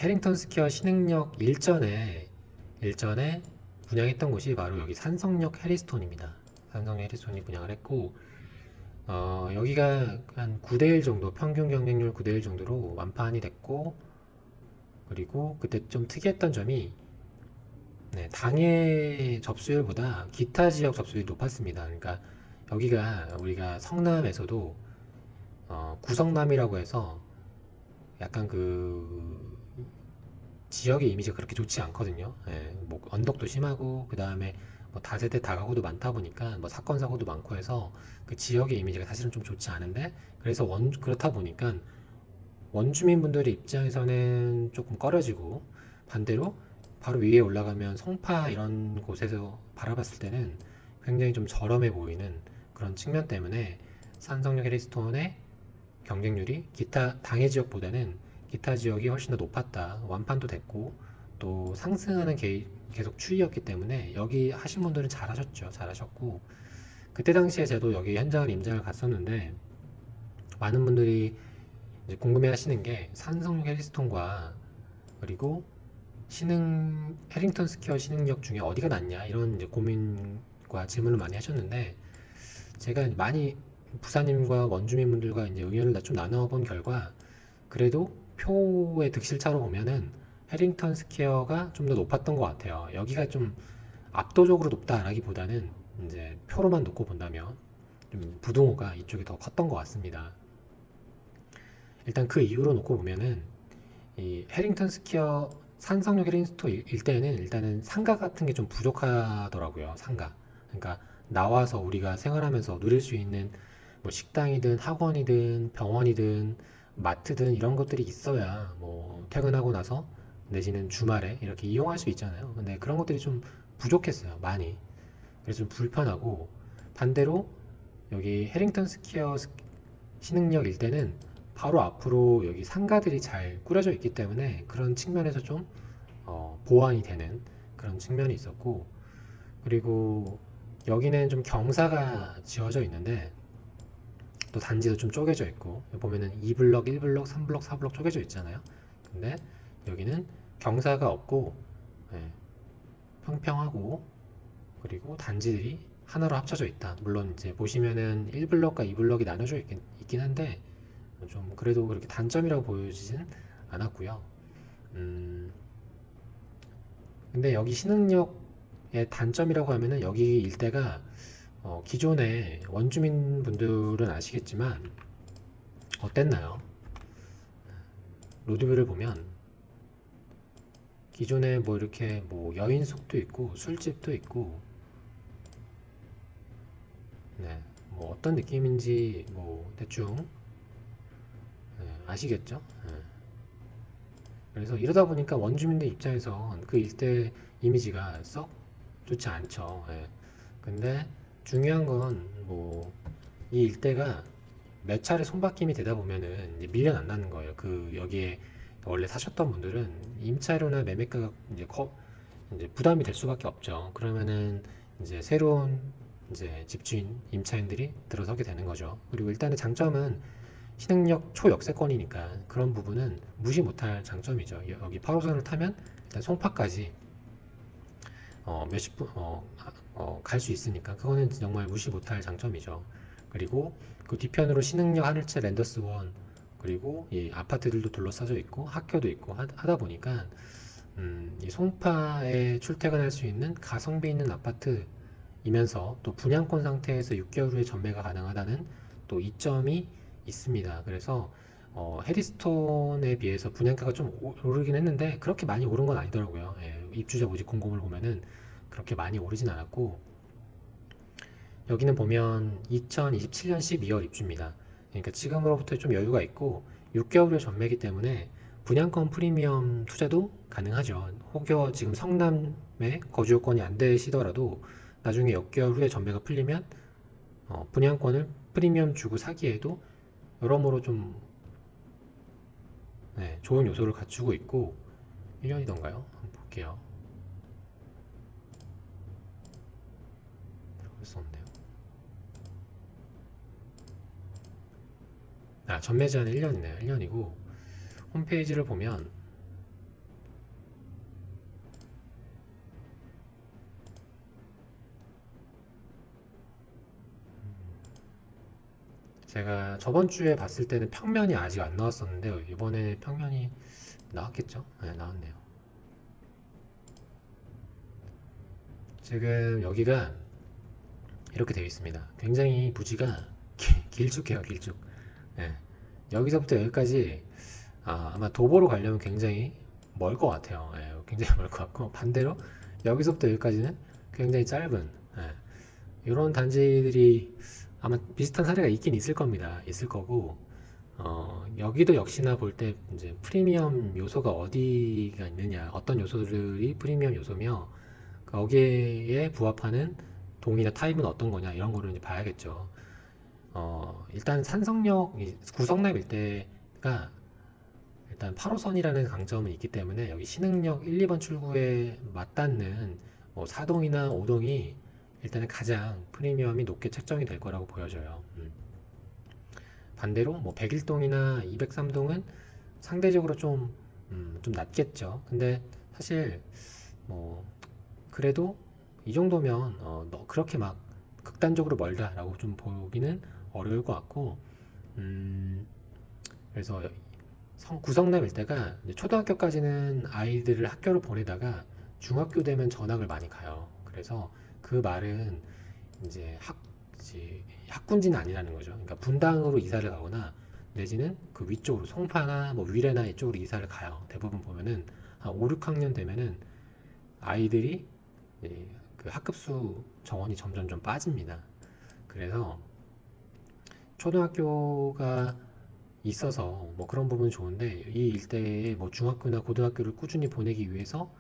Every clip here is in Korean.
해링턴 스퀘어 신흥역 일전에 분양했던 곳이 바로 여기 산성역 해리스톤입니다. 산성역 해리스톤이 분양을 했고, 여기가 한 9대1 정도, 평균 경쟁률 9대1 정도로 완판이 됐고, 그리고 그때 좀 특이했던 점이, 네, 당해 접수율보다 기타 지역 접수율이 높았습니다. 그러니까 여기가 우리가 성남에서도 구성남이라고 해서 약간 그 지역의 이미지가 그렇게 좋지 않거든요. 예, 뭐 언덕도 심하고 그 다음에 뭐 다세대 다가구도 많다 보니까 뭐 사건 사고도 많고 해서 그 지역의 이미지가 사실은 좀 좋지 않은데, 그래서 그렇다 보니까 원주민분들의 입장에서는 조금 꺼려지고, 반대로 바로 위에 올라가면 송파 이런 곳에서 바라봤을 때는 굉장히 좀 저렴해 보이는 그런 측면 때문에 산성역 해리스톤의 경쟁률이 기타 당해 지역보다는 기타 지역이 훨씬 더 높았다. 완판도 됐고 또 상승하는 계속 추이였기 때문에 여기 하신 분들은 잘하셨죠. 잘하셨고, 그때 당시에 저도 여기 현장을 임장을 갔었는데 많은 분들이 이제 궁금해 하시는 게 산성역 해리스톤과 그리고 해링턴 스퀘어 신흥역 중에 어디가 낫냐 이런 이제 고민과 질문을 많이 하셨는데, 제가 많이 부사님과 원주민분들과 이제 의견을 좀 나눠본 결과 그래도 표의 득실차로 보면은 해링턴 스퀘어가 좀 더 높았던 것 같아요. 여기가 좀 압도적으로 높다라기보다는 이제 표로만 놓고 본다면 좀 부동호가 이쪽이 더 컸던 것 같습니다. 일단 그 이유로 놓고 보면은 이 해링턴 스퀘어 산성역 해링스토어 일대는 일단은 상가 같은 게 좀 부족하더라고요. 상가. 그러니까 나와서 우리가 생활하면서 누릴 수 있는 뭐 식당이든 학원이든 병원이든 마트든 이런 것들이 있어야 뭐 퇴근하고 나서 내지는 주말에 이렇게 이용할 수 있잖아요. 근데 그런 것들이 좀 부족했어요. 많이. 그래서 좀 불편하고, 반대로 여기 해링턴 스퀘어 신흥역 일대는 바로 앞으로 여기 상가들이 잘 꾸려져 있기 때문에 그런 측면에서 좀 보완이 되는 그런 측면이 있었고, 그리고 여기는 좀 경사가 지어져 있는데 또 단지도 좀 쪼개져 있고, 보면은 2블럭, 1블럭, 3블럭, 4블럭 쪼개져 있잖아요. 근데 여기는 경사가 없고, 예, 평평하고, 그리고 단지들이 하나로 합쳐져 있다. 물론 이제 보시면은 1블럭과 2블럭이 나눠져 있긴 한데 좀 그래도 그렇게 단점이라고 보여지진 않았고요. 음, 근데 여기 신흥역의 단점이라고 하면은 여기 일대가 기존에 원주민 분들은 아시겠지만 어땠나요? 로드뷰를 보면 기존에 뭐 이렇게 뭐 여인숙도 있고 술집도 있고, 네, 뭐 어떤 느낌인지 뭐 대충 아시겠죠? 그래서 이러다 보니까 원주민들 입장에서 그 일대 이미지가 썩 좋지 않죠. 예. 근데 중요한 건 뭐 이 일대가 몇 차례 손바뀜이 되다 보면은 이제 밀려난다는 거예요. 그 여기에 원래 사셨던 분들은 임차료나 매매가가 이제 부담이 될 수밖에 없죠. 그러면은 이제 새로운 이제 집주인 임차인들이 들어서게 되는 거죠. 그리고 일단의 장점은 신흥역 초역세권이니까 그런 부분은 무시 못할 장점이죠. 여기 8호선을 타면 일단 송파까지 몇십 분 갈 수 있으니까 그거는 정말 무시 못할 장점이죠. 그리고 그 뒤편으로 신흥역 하늘채 랜더스원, 그리고 이 아파트들도 둘러싸져 있고 학교도 있고 하다 보니까 이 송파에 출퇴근할 수 있는 가성비 있는 아파트이면서 또 분양권 상태에서 6개월 후에 전매가 가능하다는 또 이점이 있습니다. 그래서 해리스톤에 비해서 분양가가 좀 오르긴 했는데 그렇게 많이 오른 건 아니더라고요. 예, 입주자 모집 공고를 보면은 그렇게 많이 오르진 않았고, 여기는 보면 2027년 12월 입주입니다. 그러니까 지금으로부터 좀 여유가 있고 6개월 후에 전매기 때문에 분양권 프리미엄 투자도 가능하죠. 혹여 지금 성남에 거주 요건이 안 되시더라도 나중에 6개월 후에 전매가 풀리면 분양권을 프리미엄 주고 사기에도 여러모로 좀 좋은 요소를 갖추고 있고, 1년이던가요? 한번 볼게요. 들어볼 수 없네요. 전매 제한은 1년이네요. 1년이고 홈페이지를 보면 제가 저번 주에 봤을 때는 평면이 아직 안 나왔었는데요. 이번에 평면이 나왔겠죠? 네, 나왔네요. 지금 여기가 이렇게 되어 있습니다. 굉장히 부지가 길쭉해요, 길쭉. 네. 여기서부터 여기까지 아마 도보로 가려면 굉장히 멀 것 같아요. 예, 굉장히 멀 것 같고 반대로 여기서부터 여기까지는 굉장히 짧은 이런 단지들이 아마 비슷한 사례가 있긴 있을 겁니다. 있을 거고 여기도 역시나 볼 때 이제 프리미엄 요소가 어디가 있느냐, 어떤 요소들이 프리미엄 요소며 거기에 부합하는 동이나 타입은 어떤 거냐 이런 거를 이제 봐야겠죠. 일단 산성역 구성랩 일대가 일단 8호선이라는 강점은 있기 때문에 여기 신흥역 1, 2번 출구에 맞닿는 뭐 4동이나 5동이 일단은 가장 프리미엄이 높게 책정이 될 거라고 보여져요. 반대로 뭐 101동이나 203동은 상대적으로 좀 낮겠죠. 근데 사실 뭐 그래도 이 정도면 그렇게 막 극단적으로 멀다라고 좀 보기는 어려울 것 같고 그래서 구성남 일대가 이제 초등학교까지는 아이들을 학교를 보내다가 중학교 되면 전학을 많이 가요. 그래서 그 말은 이제 학군지는 아니라는 거죠. 그러니까 분당으로 이사를 가거나 내지는 그 위쪽으로 송파나 뭐 위례나 이쪽으로 이사를 가요. 대부분 보면은 한 5, 6학년 되면은 아이들이 그 학급수 정원이 점점 좀 빠집니다. 그래서 초등학교가 있어서 뭐 그런 부분은 좋은데 이 일대에 뭐 중학교나 고등학교를 꾸준히 보내기 위해서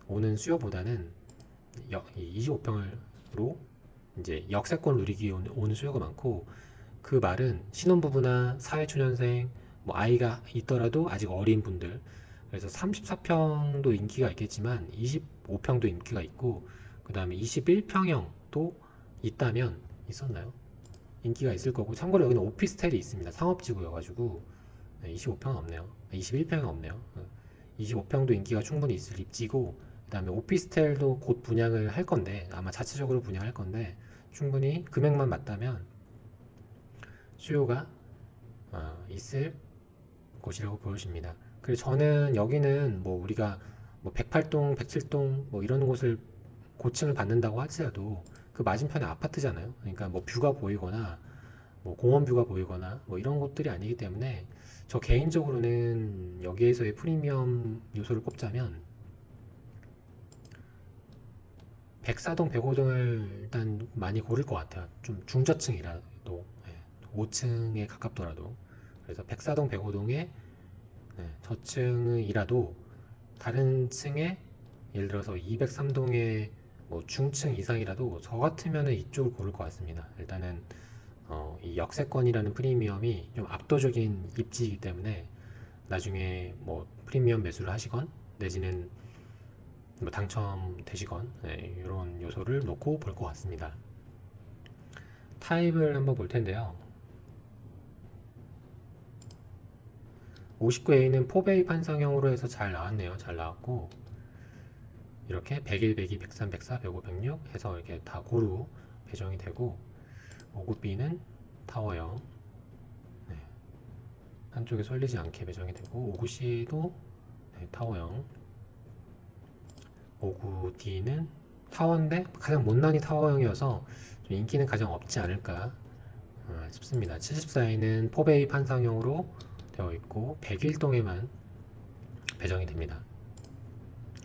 오는 수요보다는 25평으로 이제 역세권 누리기 위해 오는 수요가 많고 그 말은 신혼부부나 사회초년생 뭐 아이가 있더라도 아직 어린 분들 그래서 34평도 인기가 있겠지만 25평도 인기가 있고 그 다음에 21평형도 있다면 있었나요? 인기가 있을 거고 참고로 여기는 오피스텔이 있습니다. 상업지구여가지고 25평은 없네요. 21평은 없네요. 25평도 인기가 충분히 있을 입지고 그 다음에 오피스텔도 곧 분양을 할 건데 아마 자체적으로 분양할 건데 충분히 금액만 맞다면 수요가 있을 곳이라고 보여집니다. 그래서 저는 여기는 뭐 우리가 뭐 108동, 107동 뭐 이런 곳을 고층을 받는다고 하더라도 그 맞은편에 아파트잖아요. 그러니까 뭐 뷰가 보이거나 뭐 공원 뷰가 보이거나 뭐 이런 곳들이 아니기 때문에 저 개인적으로는 여기에서의 프리미엄 요소를 꼽자면 104동, 105동을 일단 많이 고를 것 같아요. 좀 중저층이라도 5층에 가깝더라도 그래서 104동, 105동에 저층이라도 다른 층에 예를 들어서 203동의 뭐 중층 이상이라도 저 같으면 이쪽을 고를 것 같습니다. 일단은 이 역세권이라는 프리미엄이 좀 압도적인 입지이기 때문에 나중에 뭐 프리미엄 매수를 하시건 내지는 뭐 당첨되시건 이런 요소를 놓고 볼 것 같습니다. 타입을 한번 볼 텐데요. 59A는 4베이 판상형으로 해서 잘 나왔네요. 잘 나왔고 이렇게 101, 102, 103, 104, 105, 106 해서 이렇게 다 고루 배정이 되고 59B는 타워형 한쪽에 쏠리지 않게 배정이 되고 59C도 타워형 59D는 타워인데 가장 못난이 타워형이어서 좀 인기는 가장 없지 않을까 싶습니다. 74A는 4베이 판상형으로 되어 있고 101동에만 배정이 됩니다.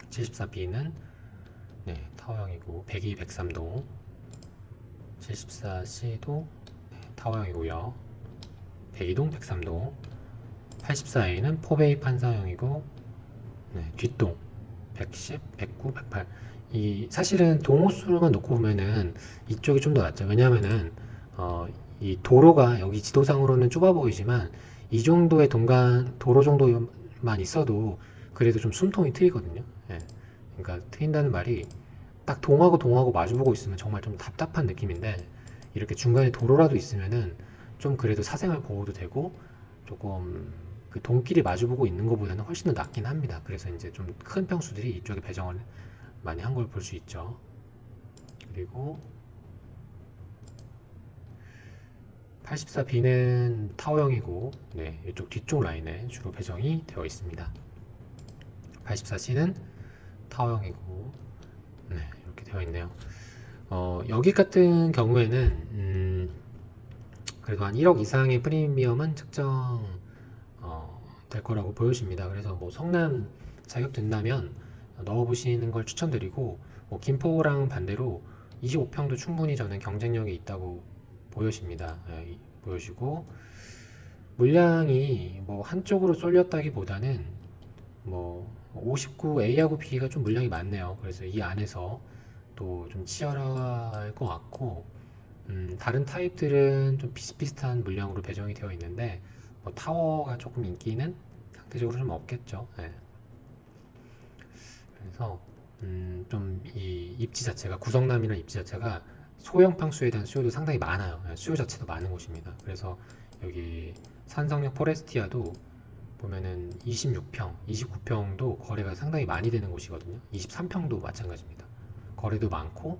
74B는 타워형이고 102, 103동 74C도 타워형이고요. 102동, 103동 84A는 4베이 판상형이고 뒷동 110, 109, 108 사실은 동호수로만 놓고 보면은 이쪽이 좀 더 낫죠. 왜냐하면은 이 도로가 여기 지도상으로는 좁아 보이지만 이 정도의 도로 정도만 있어도 그래도 좀 숨통이 트이거든요. 그러니까 트인다는 말이 딱 동하고 동하고 마주보고 있으면 정말 좀 답답한 느낌인데 이렇게 중간에 도로라도 있으면은 좀 그래도 사생활 보호도 되고 조금 그 동길이 마주보고 있는 것보다는 훨씬 더 낫긴 합니다. 그래서 이제 좀 큰 평수들이 이쪽에 배정을 많이 한 걸 볼 수 있죠. 그리고 84B는 타워형이고, 네, 이쪽 뒤쪽 라인에 주로 배정이 되어 있습니다. 84C는 타워형이고, 네, 이렇게 되어 있네요. 여기 같은 경우에는 그래도 한 1억 이상의 프리미엄은 측정 될 거라고 보여집니다. 그래서 뭐 성남 자격된다면 넣어보시는 걸 추천드리고, 뭐 김포랑 반대로 25평도 충분히 저는 경쟁력이 있다고 보여집니다. 보여지고, 물량이 뭐 한쪽으로 쏠렸다기보다는 뭐 59 A하고 B가 좀 물량이 많네요. 그래서 이 안에서 또 좀 치열할 것 같고, 다른 타입들은 좀 비슷비슷한 물량으로 배정이 되어 있는데, 뭐 타워가 조금 인기는 상대적으로 좀 없겠죠. 예. 그래서 좀 이 입지 자체가, 구성남이라는 입지 자체가 소형 평수에 대한 수요도 상당히 많아요. 예, 수요 자체도 많은 곳입니다. 그래서 여기 산성역 포레스티아도 보면은 26평, 29평도 거래가 상당히 많이 되는 곳이거든요. 23평도 마찬가지입니다. 거래도 많고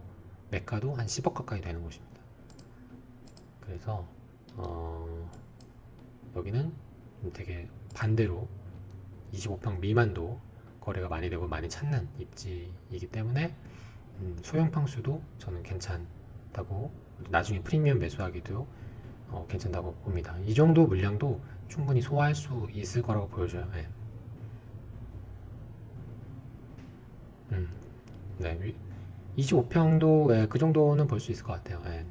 매가도 한 10억 가까이 되는 곳입니다. 그래서 여기는 되게 반대로 25평 미만도 거래가 많이 되고 많이 찾는 입지이기 때문에 소형 평수도 저는 괜찮다고, 나중에 프리미엄 매수하기도 괜찮다고 봅니다. 이 정도 물량도 충분히 소화할 수 있을 거라고 보여져요. 네. 네. 25평도 예, 그 정도는 볼 수 있을 것 같아요. 예.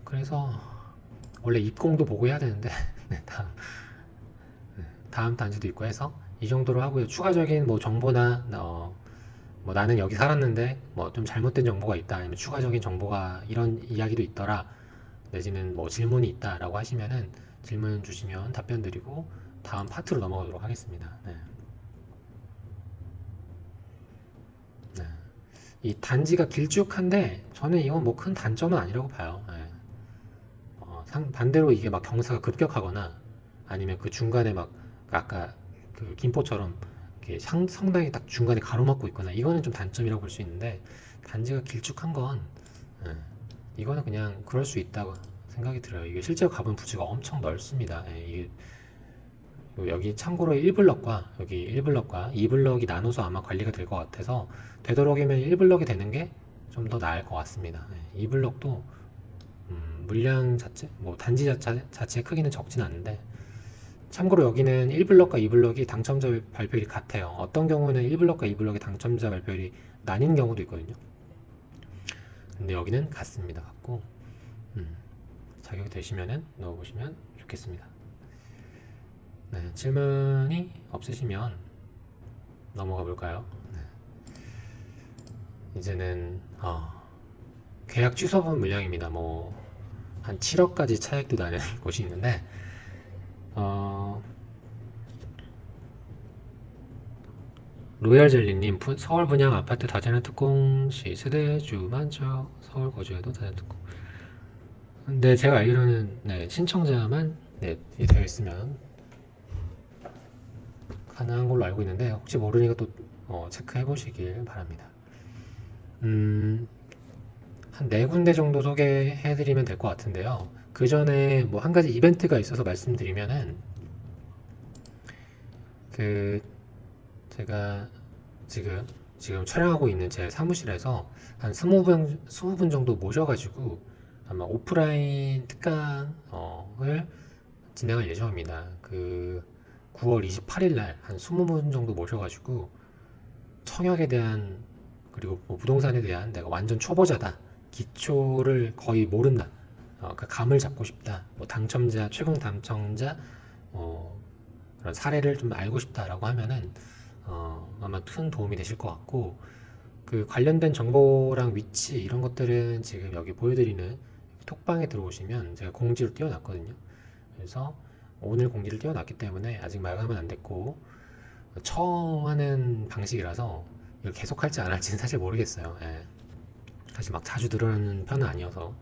그래서 원래 입공도 보고 해야 되는데 네, 다음 단지도 있고 해서 이 정도로 하고요. 추가적인 뭐 정보나 뭐 나는 여기 살았는데 뭐 좀 잘못된 정보가 있다, 아니면 추가적인 정보가 이런 이야기도 있더라, 내지는 뭐 질문이 있다라고 하시면은 질문 주시면 답변 드리고 다음 파트로 넘어가도록 하겠습니다. 네. 네. 이 단지가 길쭉한데 저는 이건 뭐 큰 단점은 아니라고 봐요. 네. 반대로 이게 막 경사가 급격하거나 아니면 그 중간에 막 아까 그 김포처럼 이렇게 성당이 딱 중간에 가로막고 있거나, 이거는 좀 단점이라고 볼 수 있는데, 단지가 길쭉한 건 예, 이거는 그냥 그럴 수 있다고 생각이 들어요. 이게 실제로 가본 부지가 엄청 넓습니다. 예, 이게 여기 참고로 1블럭과 여기 1블럭과 2블럭이 나눠서 아마 관리가 될 것 같아서, 되도록이면 1블럭이 되는 게 좀 더 나을 것 같습니다. 2블럭도 물량 자체, 뭐 단지 자체의 크기는 적진 않은데, 참고로 여기는 1블럭과 2블럭이 당첨자 발표율이 같아요. 어떤 경우는 1블럭과 2블럭의 당첨자 발표율이 나뉜 경우도 있거든요. 근데 여기는 같습니다. 같고, 자격이 되시면은 넣어보시면 좋겠습니다. 네, 질문이 없으시면 넘어가 볼까요? 네. 이제는 계약 취소분 물량입니다. 뭐 한 7억까지 차액도 나는 곳이 있는데, 로얄젤리님, 서울 분양 아파트 다자는 특공시 세대주 많죠. 서울 거주해도 다자는 특공. 근데 제가 알기로는 네, 신청자만 네, 되어 있으면 가능한 걸로 알고 있는데, 혹시 모르니까 또 체크해 보시길 바랍니다. 한 네 군데 정도 소개해 드리면 될 것 같은데요. 그 전에 뭐 한 가지 이벤트가 있어서 말씀드리면은, 그 제가 지금 촬영하고 있는 제 사무실에서 한 20분 정도 모셔가지고 아마 오프라인 특강을 진행할 예정입니다. 그 9월 28일 날 한 20분 정도 모셔가지고 청약에 대한, 그리고 뭐 부동산에 대한, 내가 완전 초보자다, 기초를 거의 모른다, 그 감을 잡고 싶다, 뭐 당첨자, 최근 당첨자 그런 사례를 좀 알고 싶다라고 하면은 아마 큰 도움이 되실 것 같고, 그 관련된 정보랑 위치 이런 것들은 지금 여기 보여드리는 톡방에 들어오시면 제가 공지를 띄워놨거든요. 그래서 오늘 공지를 띄워놨기 때문에 아직 마감은 안 됐고, 처음 하는 방식이라서 이걸 계속 할지 안 할지는 사실 모르겠어요. 예. 사실 막 자주 늘어나는 편은 아니어서.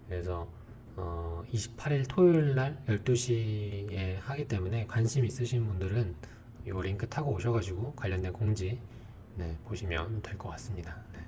그래서 28일 토요일 날 12시에 하기 때문에 관심 있으신 분들은 이 링크 타고 오셔가지고 관련된 공지 네, 보시면 될 것 같습니다. 네.